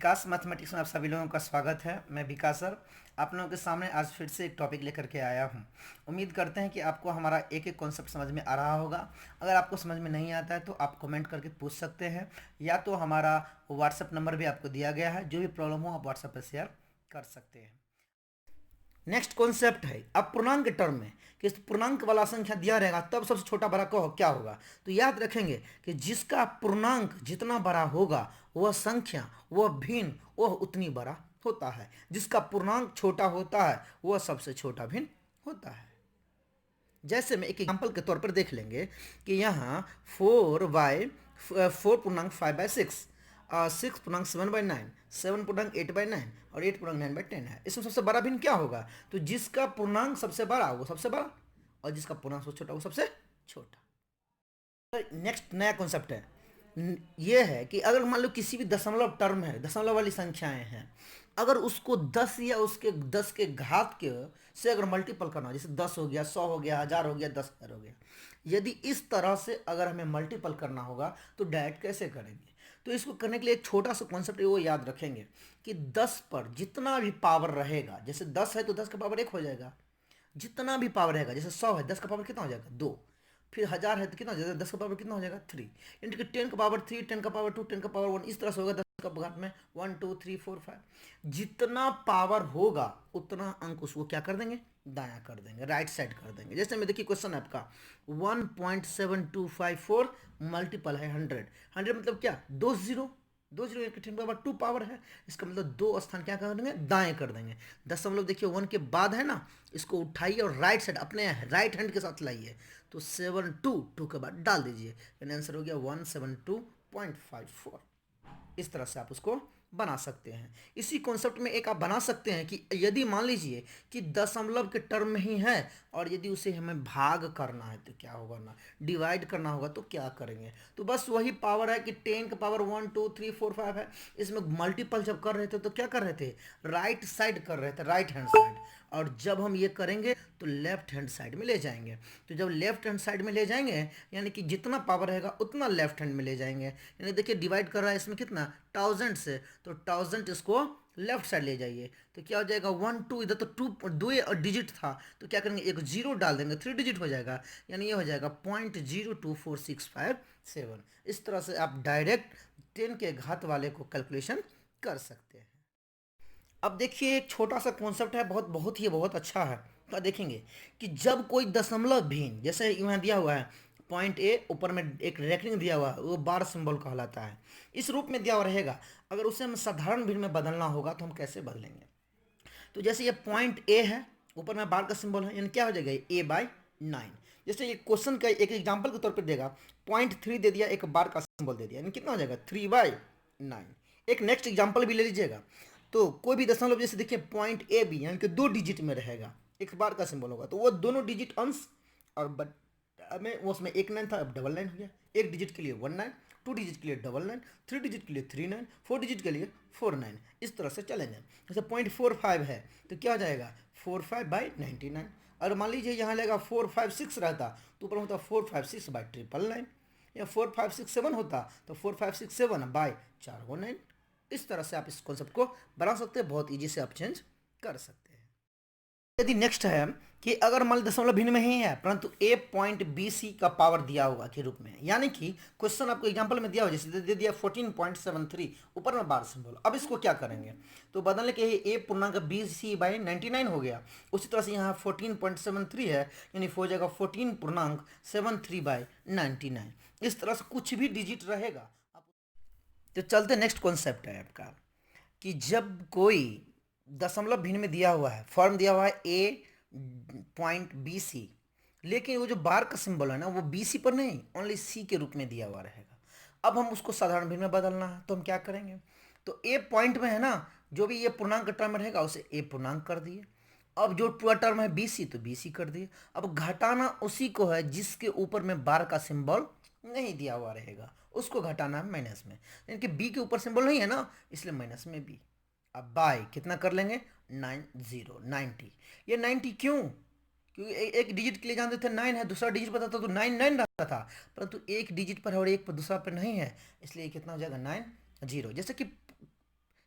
विकास mathematics में आप सभी लोगों का स्वागत है। मैं विकास सर आप लोगों के सामने आज फिर से एक टॉपिक लेकर के आया हूँ। उम्मीद करते हैं कि आपको हमारा एक एक कॉन्सेप्ट समझ में आ रहा होगा। अगर आपको समझ में नहीं आता है तो आप कमेंट करके पूछ सकते हैं, या तो हमारा व्हाट्सएप नंबर भी आपको दिया गया है। जो भी प्रॉब्लम हो आप व्हाट्सएप पर शेयर कर सकते हैं। नेक्स्ट कॉन्सेप्ट है अपूर्णांक टर्म में कि पूर्णांक वाला संख्या दिया रहेगा तब सबसे छोटा बड़ा कहो क्या होगा। तो याद रखेंगे कि जिसका पूर्णांक जितना बड़ा होगा वह संख्या वह भिन्न वह उतनी बड़ा होता है। जिसका पूर्णांक छोटा होता है वह सबसे छोटा भिन्न होता है। जैसे में एक एग्जाम्पल के तौर पर देख लेंगे कि यहाँ 4 पूर्णांक 5/6, 6 पूर्णांक 7/9, 7 पूर्णांक 8/9 और 8 पूर्णांक 9/10 है। इसमें सबसे बड़ा भिन्न क्या होगा? तो जिसका पूर्णांक सबसे बड़ा वो सबसे बड़ा और जिसका पूर्णांक सबसे छोटा वो सबसे छोटा। नेक्स्ट नया कॉन्सेप्ट है ये है कि अगर मान लो किसी भी दशमलव टर्म है, दशमलव वाली संख्याएं हैं, अगर उसको 10 या उसके 10 के घात के से अगर मल्टीपल करना हो, जैसे 10 हो गया, 100 हो गया, 1000 हो गया, 10,000 हो गया, यदि इस तरह से अगर हमें मल्टीपल करना होगा तो डायरेक्ट कैसे करेंगे? तो इसको करने के लिए एक छोटा सा कॉन्सेप्ट वो याद रखेंगे कि 10 पर जितना भी पावर रहेगा, जैसे 10 है तो 10 का पावर 1 हो जाएगा। जितना भी पावर रहेगा, जैसे 100 है, 10 का पावर कितना हो जाएगा? 2। फिर 1000 है तो कितना हो जाएगा? 10 का पावर कितना हो जाएगा? 3। यानी कि 10 का पावर 3, 10 का पावर 2, 10 का पावर 1, इस तरह से होगा 10 का घात में 1 2 3 4 5। जितना पावर होगा उतना अंक उसको क्या कर देंगे? दाया कर देंगे, राइट साइड कर देंगे। जैसे में देखिए क्वेश्चन आपका 1.7254 मल्टीपल है 100। 100 मतलब क्या? 20 20 एक 10 पावर है। इसका मतलब दो स्थान क्या कर देंगे? दाएं कर देंगे। दशमलव देखिए 1 के बाद है ना, इसको उठाइए और राइट साइड अपने राइट हैंड के साथ लाइए, तो 7 2 के बाद डाल दीजिए, यानी आंसर हो गया 172.54। इस तरह से आप उसको बना सकते हैं। इसी कॉन्सेप्ट में एक आप बना सकते हैं कि यदि मान लीजिए कि दशमलव के टर्म में ही है और यदि उसे हमें भाग करना है तो क्या होगा ना, डिवाइड करना होगा तो क्या करेंगे? तो बस वही पावर है कि 10 का पावर 1 2 3 4 5 है। इसमें मल्टीपल जब कर रहे थे तो क्या कर रहे थे? राइट साइड कर रहे थे, राइट हैंड साइड। और जब हम ये करेंगे तो लेफ्ट हैंड साइड में ले जाएंगे। तो जब लेफ्ट हैंड साइड में ले जाएंगे यानी कि जितना पावर रहेगा उतना लेफ्ट हैंड में ले जाएंगे। यानी देखिए डिवाइड कर रहा है इसमें कितना? 1000 से, तो 1000 इसको लेफ्ट साइड ले जाइए तो क्या हो जाएगा? 1 2, इधर तो 2 दो डिजिट था तो क्या करेंगे? एक जीरो डाल देंगे, 3 डिजिट हो जाएगा, यानी ये हो जाएगा 0.024657। इस तरह से आप डायरेक्ट 10 के घात वाले को कैलकुलेशन कर सकते हैं। अब देखिए एक छोटा सा कॉन्सेप्ट है, बहुत बहुत ही बहुत अच्छा है। तो देखेंगे कि जब कोई दशमलव भिन्न, जैसे यहाँ दिया हुआ है पॉइंट ए, ऊपर में एक रेखनी दिया हुआ है, वो बार सिंबल कहलाता है, इस रूप में दिया हुआ रहेगा। अगर उसे हम साधारण भिन्न में बदलना होगा तो हम कैसे बदलेंगे? तो जैसे ये पॉइंट ए है, ऊपर में बार का सिंबल है, यानी क्या हो जाएगा? a/9। जैसे ये क्वेश्चन का एक एग्जाम्पल के तौर पर देगा, 0.3 दे दिया, एक बार का सिंबल दे दिया, यानी कितना हो जाएगा? 3/9। एक नेक्स्ट एग्जाम्पल भी ले लीजिएगा। तो कोई भी दशमलव, जैसे देखिए पॉइंट ए बी, यानी कि 2 डिजिट में रहेगा, एक बार का सिंबल होगा, तो वो दोनों डिजिट अंश और में उसमें 1 9 था, अब 9 हो गया। एक डिजिट के लिए 19, 2 डिजिट के लिए 9, 3 डिजिट के लिए 39, 4 डिजिट के लिए 49। इस तरह से चलेंगे। जैसे 0.45 है तो क्या हो जाएगा? 45/99। और मान लीजिए यहाँ लेगा 456 रहता तो ऊपर होता 456/999, या 4567 होता तो 4567/419। इस तरह से आप इस कॉन्सेप्ट को बना सकते हैं, बहुत ईजी से आप चेंज कर सकते हैं। यदि नेक्स्ट है कि अगर मान दशमलव भिन्न में ही है परंतु ए पॉइंट बी सी का पावर दिया होगा के रूप में, यानी कि क्वेश्चन आपको एग्जांपल में दिया हो, जैसे दे दिया 14.73, ऊपर में बार सिंबल। अब इसको क्या करेंगे? तो बदलने के ए पूर्णांक बी सी बाई 99 हो गया। उसी तरह से यहाँ 14.73 है, यानी हो जाएगा 14.73/99। इस तरह से कुछ भी डिजिट रहेगा। तो चलते नेक्स्ट कॉन्सेप्ट है आपका कि जब कोई दशमलव भिन्न में दिया हुआ है, फॉर्म दिया हुआ है ए पॉइंट बी सी, लेकिन वो जो बार का सिंबल है ना वो बी सी पर नहीं, ओनली सी के रूप में दिया हुआ रहेगा। अब हम उसको साधारण भिन्न में बदलना है तो हम क्या करेंगे? तो ए पॉइंट में है ना, जो भी ये पूर्णांक टर्म रहेगा उसे ए पूर्णांक कर दिए। अब जो पूरा टर्म है बी सी तो बी सी कर दिए। अब घटाना उसी को है जिसके ऊपर में बार का सिंबल नहीं दिया हुआ रहेगा, उसको घटाना है माइनस में, यानी कि बी के ऊपर सिंबल नहीं है ना, इसलिए माइनस में बी। अब बाय कितना कर लेंगे? 90। ये 90 क्यों? क्योंकि एक डिजिट के लिए जानते थे 9 है, दूसरा डिजिट पता था तो 9 रहता था, परंतु एक डिजिट पर है और एक पर दूसरा पर नहीं है, इसलिए कितना हो जाएगा? 90। जैसे कि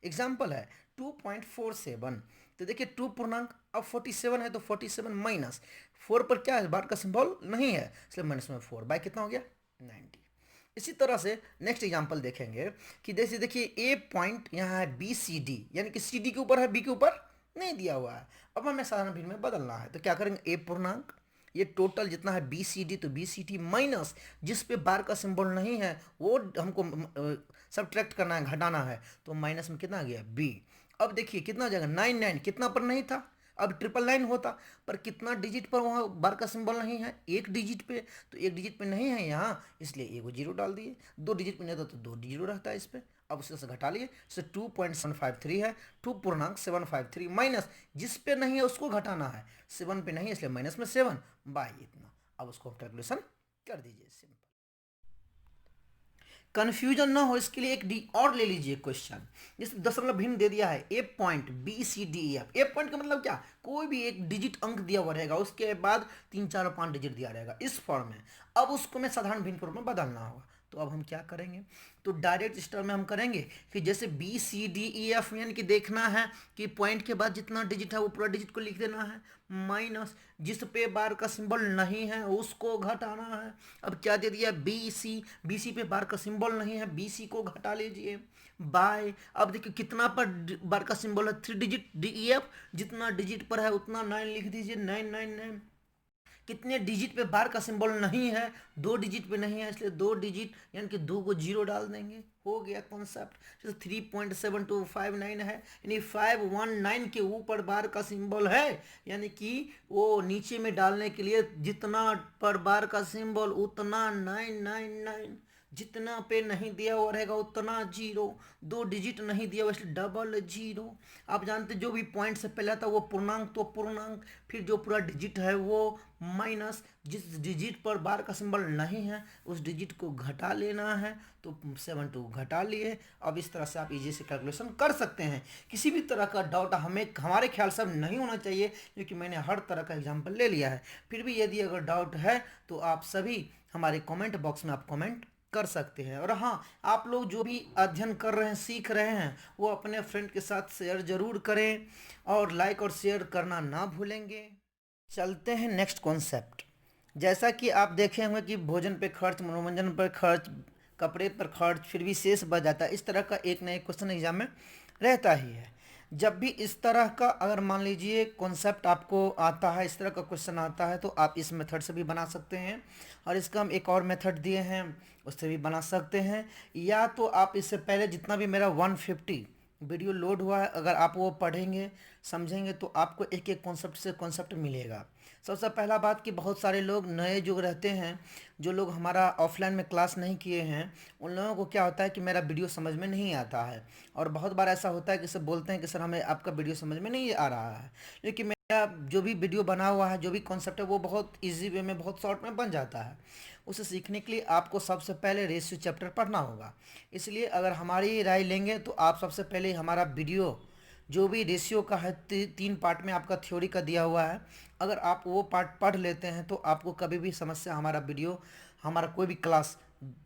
एग्जाम्पल है 2.47। तो देखिए 2 पूर्णांक, अब 47 है तो 47 माइनस 4 पर क्या है, बार का सिंबल नहीं है, इसलिए माइनस में 4 बाय कितना हो गया 90। इसी तरह से नेक्स्ट एग्जांपल देखेंगे कि जैसे देखिए ए पॉइंट यहाँ है बी सी डी, यानी कि सी डी के ऊपर है, बी के ऊपर नहीं दिया हुआ है। अब हमें साधारण भिन्न में बदलना है, तो क्या करेंगे, ए पूर्णांक, ये टोटल जितना है बी सी डी, तो बी सी डी माइनस जिस पे बार का सिंबल नहीं है वो हमको सब्ट्रैक्ट करना है, घटाना है, तो माइनस में कितना आ गया बी। अब देखिए कितना आ जाएगा 99, कितना पर नहीं था, अब 999 होता, पर कितना डिजिट पर वहाँ बार का सिंबल नहीं है, एक डिजिट पे, तो एक डिजिट पे नहीं है यहाँ, इसलिए एगो जीरो डाल दिए। दो डिजिट पे नहीं था तो दो जीरो रहता है इस पे, अब उससे से घटा लिए, इससे 2.753 है, 2 पूर्णांक 753 माइनस जिस पे नहीं है उसको घटाना है, 7 पे नहीं है इसलिए माइनस में 7 बाई इतना। अब उसको कैलकुलेशन कर दीजिए, सिंपल। कंफ्यूजन ना हो इसके लिए एक डी और ले लीजिए क्वेश्चन, जिस दशमलव भिन्न दे दिया है A point B C D E F. A point का मतलब क्या, कोई भी एक डिजिट अंक दिया हुआ रहेगा, उसके बाद 3 4 और 5 डिजिट दिया रहेगा इस फॉर्म में। अब उसको मैं साधारण भिन्न के रूप में बदलना होगा, तो अब हम क्या करेंगे, तो डायरेक्ट इस टर्म में हम करेंगे कि जैसे B C D E F, यानी कि देखना है कि पॉइंट के बाद जितना डिजिट है वो पूरा डिजिट को लिख देना है, माइनस जिस पे बार का सिंबल नहीं है उसको घटाना है। अब क्या दे दिया, बी सी पे बार का सिंबल नहीं है, बी सी को घटा लीजिए बाय। अब देखिए कितना पर बार का सिंबल है, 3 डिजिट डी ई एफ, जितना डिजिट पर है उतना 9 लिख दीजिए, 999। कितने डिजिट पे बार का सिंबल नहीं है, 2 डिजिट पे नहीं है, इसलिए 2 डिजिट यानी कि 2 को जीरो डाल देंगे, हो गया कॉन्सेप्ट। जैसे 3.7259 है, यानी 519 के ऊपर बार का सिंबल है, यानी कि वो नीचे में डालने के लिए जितना पर बार का सिंबल उतना 999, जितना पे नहीं दिया हुआ रहेगा उतना जीरो, 2 डिजिट नहीं दिया हुआ इसलिए डबल जीरो। आप जानते जो भी पॉइंट से पहले आता है वो पूर्णांक, तो पूर्णांक, फिर जो पूरा डिजिट है वो माइनस जिस डिजिट पर बार का सिंबल नहीं है उस डिजिट को घटा लेना है, तो 72 घटा लिए। अब इस तरह से आप इजी से कैलकुलेशन कर सकते हैं। किसी भी तरह का डाउट हमें हमारे ख्याल से नहीं होना चाहिए, क्योंकि मैंने हर तरह का एग्जाम्पल ले लिया है। फिर भी यदि अगर डाउट है तो आप सभी हमारे कमेंट बॉक्स में आप कमेंट कर सकते हैं। और हाँ, आप लोग जो भी अध्ययन कर रहे हैं, सीख रहे हैं, वो अपने फ्रेंड के साथ शेयर जरूर करें और लाइक और शेयर करना ना भूलेंगे। चलते हैं नेक्स्ट कॉन्सेप्ट। जैसा कि आप देखे होंगे कि भोजन पे खर्च, मनोरंजन पर खर्च, कपड़े पर खर्च, फिर भी शेष बच जाता है, इस तरह का एक ना एक क्वेश्चन एग्जाम में रहता ही है। जब भी इस तरह का अगर मान लीजिए कॉन्सेप्ट आपको आता है, इस तरह का क्वेश्चन आता है, तो आप इस मेथड से भी बना सकते हैं, और इसका हम एक और मेथड दिए हैं उससे भी बना सकते हैं। या तो आप इससे पहले जितना भी मेरा 150 वीडियो लोड हुआ है, अगर आप वो पढ़ेंगे समझेंगे तो आपको एक एक कॉन्सेप्ट से कॉन्सेप्ट मिलेगा। सबसे पहला बात कि बहुत सारे लोग नए जो रहते हैं, जो लोग हमारा ऑफलाइन में क्लास नहीं किए हैं, उन लोगों को क्या होता है कि मेरा वीडियो समझ में नहीं आता है, और बहुत बार ऐसा होता है कि सब बोलते हैं कि सर हमें आपका वीडियो समझ में नहीं आ रहा है। लेकिन मेरा जो भी वीडियो बना हुआ है, जो भी कॉन्सेप्ट है, वो बहुत ईजी वे में, बहुत शॉर्ट में बन जाता है। उसे सीखने के लिए आपको सबसे पहले रेशियो चैप्टर पढ़ना होगा। इसलिए अगर हमारी राय लेंगे तो आप सबसे पहले हमारा वीडियो जो भी रेशियो का है, 3 पार्ट में आपका थ्योरी का दिया हुआ है, अगर आप वो पार्ट पढ़ लेते हैं तो आपको कभी भी समस्या, हमारा वीडियो, हमारा कोई भी क्लास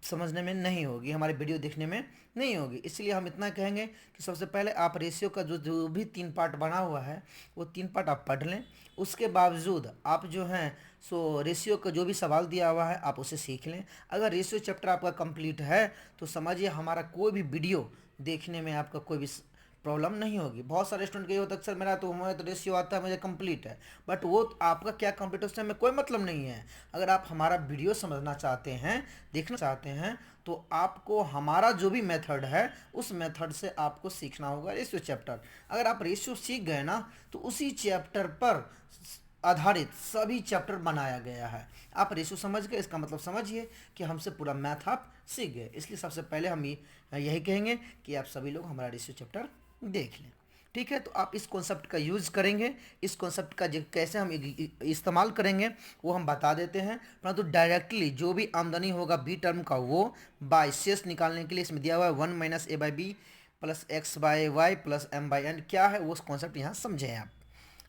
समझने में नहीं होगी, हमारे वीडियो देखने में नहीं होगी। इसलिए हम इतना कहेंगे कि सबसे पहले आप रेशियो का जो जो भी 3 पार्ट बना हुआ है वो 3 पार्ट आप पढ़ लें। उसके बावजूद आप जो हैं सो रेशियो का जो भी सवाल दिया हुआ है आप उसे सीख लें। अगर रेशियो चैप्टर आपका कंप्लीट है तो समझिए हमारा कोई भी वीडियो देखने में आपका कोई भी प्रॉब्लम नहीं होगी। बहुत सारे स्टूडेंट ये होता है सर मेरा तो रेशियो आता है, मुझे कंप्लीट है, बट वो आपका क्या कंप्लीट है उससे हमें कोई मतलब नहीं है। अगर आप हमारा वीडियो समझना चाहते हैं, देखना चाहते हैं, तो आपको हमारा जो भी मेथड है उस मेथड से आपको सीखना होगा रेशियो चैप्टर। अगर आप रेशियो सीख गए ना तो उसी चैप्टर पर आधारित सभी चैप्टर बनाया गया है। आप रेशियो समझ गए, इसका मतलब समझिए कि हमसे पूरा मैथ आप सीख गए। इसलिए सबसे पहले हम यही कहेंगे कि आप सभी लोग हमारा रेशियो चैप्टर देख लें। ठीक है, तो आप इस कॉन्सेप्ट का यूज़ करेंगे, इस कॉन्सेप्ट का कैसे हम इस्तेमाल करेंगे वो हम बता देते हैं। परंतु डायरेक्टली जो भी आमदनी होगा बी टर्म का वो बाय शेष निकालने के लिए इसमें दिया हुआ है 1 - a/b + x/y + m/n क्या है वो कॉन्सेप्ट यहाँ समझें आप।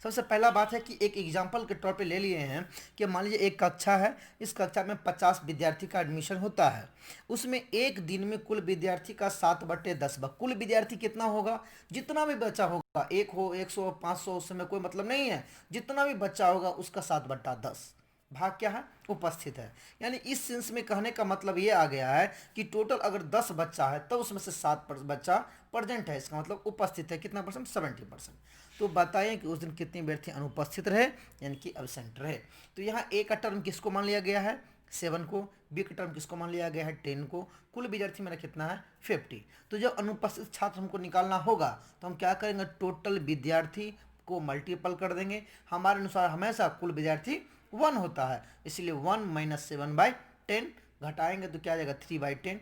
सबसे पहला बात है कि एक एग्जाम्पल के तौर पे ले लिए हैं कि मान लीजिए एक कक्षा है, इस कक्षा में 50 विद्यार्थी का एडमिशन होता है, उसमें एक दिन में कुल विद्यार्थी का 7/10 कुल विद्यार्थी कितना होगा, जितना भी बच्चा होगा, 1 हो, 100 हो, 500, उसमें कोई मतलब नहीं है, जितना भी बच्चा होगा उसका 7/10 भाग क्या है, उपस्थित है। यानी इस सेंस में कहने का मतलब ये आ गया है कि टोटल अगर 10 बच्चा है तो उसमें से 7 बच्चा प्रेजेंट है, इसका मतलब उपस्थित है, कितना परसेंट, 70%। तो बताइए कि उस दिन कितने विद्यार्थी अनुपस्थित रहे, यानी कि एब्सेंट रहे। तो यहाँ ए का टर्म किसको मान लिया गया है, 7 को, बी का टर्म किसको मान लिया गया है, 10 को, कुल विद्यार्थी मेरा कितना है, 50। तो जब अनुपस्थित छात्र हमको निकालना होगा तो हम क्या करेंगे, टोटल विद्यार्थी को मल्टीपल कर देंगे। हमारे अनुसार हमेशा कुल विद्यार्थी 1 होता है, इसलिए 1 - 7/10 घटाएंगे तो क्या आ जाएगा, 3/10,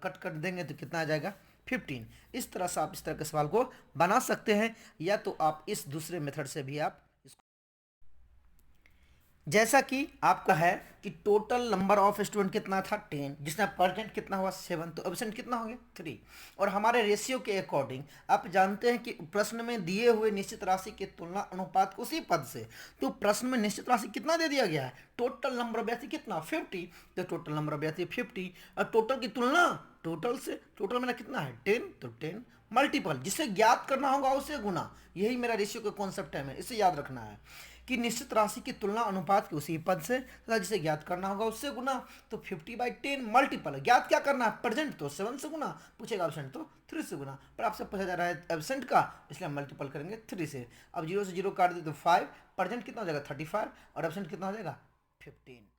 कट कर देंगे तो कितना आ जाएगा, 15। इस तरह से आप इस तरह के सवाल को बना सकते हैं, या तो आप इस दूसरे मेथड से भी आप इसको, जैसा कि आपका है कि टोटल नंबर ऑफ स्टूडेंट कितना था, 10, जिसमें परसेंट कितना हुआ, 7, तो एब्सेंट कितना हो गया, 3। और हमारे रेशियो के अकॉर्डिंग आप जानते हैं कि प्रश्न में दिए हुए निश्चित राशि के तुलना अनुपात उसी पद से, तो प्रश्न में निश्चित राशि कितना दे दिया गया है, टोटल नंबर ऑफ विद्यार्थी कितना, 50, तो टोटल नंबर ऑफ विद्यार्थी 50, और टोटल की तुलना टोटल से, टोटल मेरा कितना है, 10, तो 10 मल्टीपल, जिसे ज्ञात करना होगा उससे गुना, यही मेरा रेशियो का कॉन्सेप्ट है, इसे याद रखना है कि निश्चित राशि की तुलना अनुपात के उसी पद से तथा जिसे ज्ञात करना होगा उससे गुना। तो 50/10 मल्टीपल, ज्ञात क्या करना है, प्रेजेंट तो 7 से गुना, पूछेगा एब्सेंट तो 3 से गुना, पर आपसे पूछा जा रहा है एब्सेंट का, इसलिए हम मल्टीपल करेंगे 3 से। अब 0 से 0 काट दे तो 5, प्रेजेंट कितना हो जाएगा 35, और एब्सेंट कितना हो जाएगा 15।